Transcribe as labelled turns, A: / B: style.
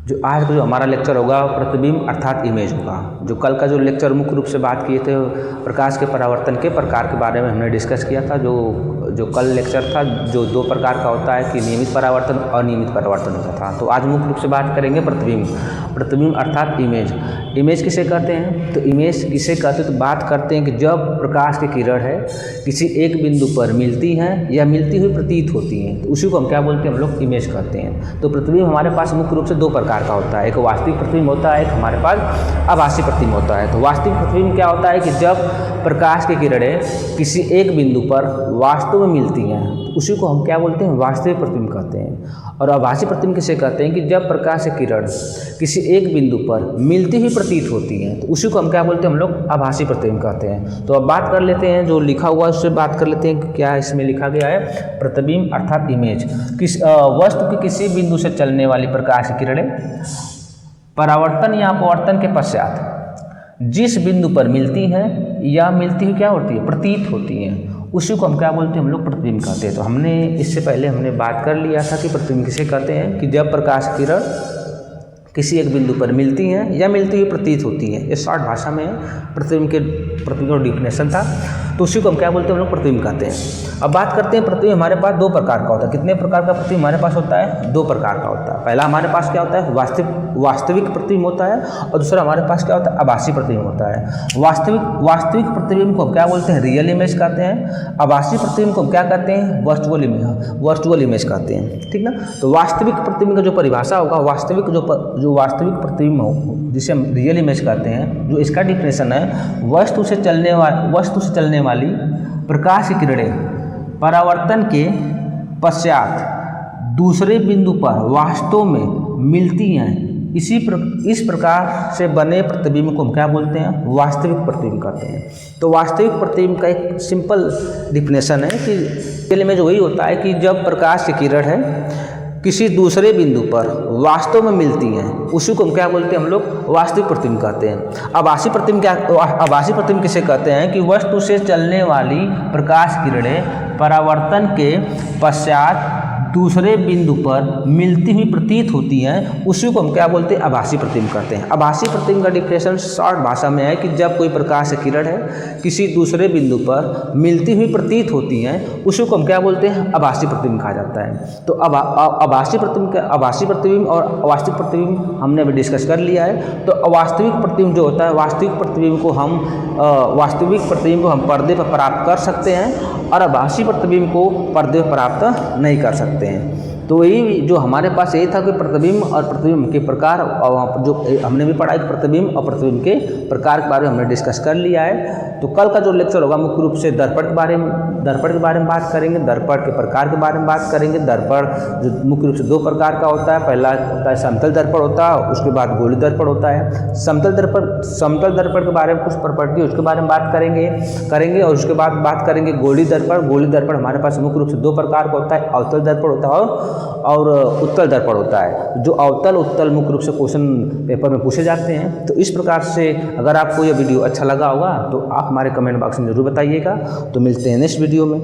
A: जो आज का जो हमारा लेक्चर होगा प्रतिबिंब अर्थात इमेज होगा। जो कल का जो लेक्चर मुख्य रूप से बात किए थे प्रकाश के परावर्तन के प्रकार के बारे में हमने डिस्कस किया था। जो कल लेक्चर था जो दो प्रकार का होता है कि नियमित परावर्तन और अनियमित परावर्तन होता था। तो आज मुख्य रूप से बात करेंगे प्रतिबिंब अर्थात इमेज। इमेज किसे कहते हैं? तो इमेज किसे कहते हैं तो बात करते हैं कि जब प्रकाश की किरण है किसी एक बिंदु पर मिलती है या मिलती हुई प्रतीत होती है तो उसी को हम क्या बोलते हैं? हम लोग इमेज कहते हैं। तो प्रतिबिंब हमारे पास मुख्य रूप से दो प्रकार का होता है, एक वास्तविक प्रतिबिंब होता है, एक हमारे पास आभासी प्रतिबिंब होता है। तो वास्तविक प्रतिबिंब क्या होता है कि जब प्रकाश की किरणें किसी एक बिंदु पर वास्तव में मिलती हैं उसी को हम क्या बोलते हैं? वास्तविक प्रतिबिंब कहते हैं। और आभासी प्रतिबिंब किसे कहते हैं कि जब प्रकाश की किरण किसी एक बिंदु पर मिलती हुई प्रतीत होती है तो उसी को हम क्या बोलते हैं? हम लोग आभासी प्रतिबिंब कहते हैं। तो अब बात कर लेते हैं जो लिखा हुआ है उससे बात कर लेते हैं कि क्या इसमें लिखा गया है। प्रतिबिंब अर्थात इमेज वस्तु की किसी बिंदु से चलने वाली प्रकाश की किरणें परावर्तन या अपवर्तन के पश्चात जिस बिंदु पर मिलती है या मिलती हुई क्या होती है? प्रतीत होती हैं, उसी को हम क्या बोलते हैं? हम लोग प्रतिबिंब कहते हैं। तो हमने इससे पहले बात कर लिया था कि प्रतिबिंब किसे कहते हैं कि जब प्रकाश किरण किसी एक बिंदु पर मिलती हैं या मिलती हुई प्रतीत होती हैं। ये शॉर्ट भाषा में प्रतिबिंब का डिफिनेशन था। तो उसी को हम क्या बोलते हैं? हम लोग प्रतिबिंब कहते हैं। अब बात करते हैं प्रतिबिंब हमारे पास दो प्रकार का होता है। कितने प्रकार का प्रतिबिंब हमारे पास होता है? दो प्रकार का होता है। पहला हमारे पास क्या होता है? वास्तविक प्रतिबिंब होता है और दूसरा हमारे पास क्या होता है? आभासी प्रतिबिंब होता है। वास्तविक प्रतिबिंब को हम क्या बोलते हैं? रियल इमेज कहते हैं। आभासी प्रतिबिंब को हम क्या कहते हैं? वर्चुअल इमेज कहते हैं। ठीक ना। तो वास्तविक प्रतिबिंब का जो परिभाषा होगा जो वास्तविक प्रतिबिंब हो जिसे हम रियल इमेज कहते हैं, जो इसका डिफिनेशन है वस्तु से चलने वाली प्रकाश की किरणें परावर्तन के पश्चात दूसरे बिंदु पर वास्तव में मिलती हैं। इस प्रकार से बने प्रतिबिंब को हम क्या बोलते हैं? वास्तविक प्रतिबिंब कहते हैं। तो वास्तविक प्रतिबिंब का एक सिंपल डिफिनेशन है कि रियल इमेज वही होता है कि जब प्रकाश की किरण है किसी दूसरे बिंदु पर वास्तव में मिलती हैं उसी को हम क्या बोलते हैं? हम लोग वास्तविक प्रतिबिंब कहते हैं। आभासी प्रतिबिंब किसे कहते हैं कि वस्तु से चलने वाली प्रकाश किरणें परावर्तन के पश्चात दूसरे बिंदु पर मिलती हुई प्रतीत होती हैं, उसी को हम क्या बोलते हैं? आभासी प्रतिबिंब कहते हैं। आभासी प्रतिबिंब का डिफिनेशन शॉर्ट भाषा में है कि जब कोई प्रकाश की किरण है किसी दूसरे बिंदु पर मिलती हुई प्रतीत होती हैं उसी को हम क्या बोलते हैं? आभासी प्रतिबिंब कहा जाता है। तो आभासी प्रतिबिंब और वास्तविक प्रतिबिंब हमने अभी डिस्कस कर लिया है। तो वास्तविक प्रतिबिंब जो होता है वास्तविक प्रतिबिंब को हम पर्दे पर प्राप्त कर सकते हैं और आभासी प्रतिबिंब को पर्दे पर प्राप्त नहीं कर सकते हैं। तो यही जो हमारे पास यही था कि प्रतिबिंब और प्रतिबिंब के प्रकार, और जो हमने भी पढ़ा कि प्रतिबिंब और प्रतिबिंब के प्रकार के बारे में हमने डिस्कस कर लिया है। तो कल का जो लेक्चर होगा मुख्य रूप से दर्पण के बारे में बात करेंगे, दर्पण के प्रकार के बारे में बात करेंगे। दर्पण जो मुख्य रूप से दो प्रकार का होता है, पहला होता है समतल दर्पण होता है, उसके बाद गोलीय दर्पण होता है। समतल दर्पण के बारे में कुछ प्रॉपर्टी उसके बारे में बात करेंगे और उसके बाद बात करेंगे गोलीय दर्पण। गोलीय दर्पण हमारे पास मुख्य रूप से दो प्रकार का होता है, अवतल दर्पण होता है और उत्तल दर्पण होता है। जो अवतल उत्तल मुख्य रूप से क्वेश्चन पेपर में पूछे जाते हैं। तो इस प्रकार से अगर आपको यह वीडियो अच्छा लगा होगा तो आप हमारे कमेंट बॉक्स में जरूर बताइएगा। तो मिलते हैं नेक्स्ट वीडियो में।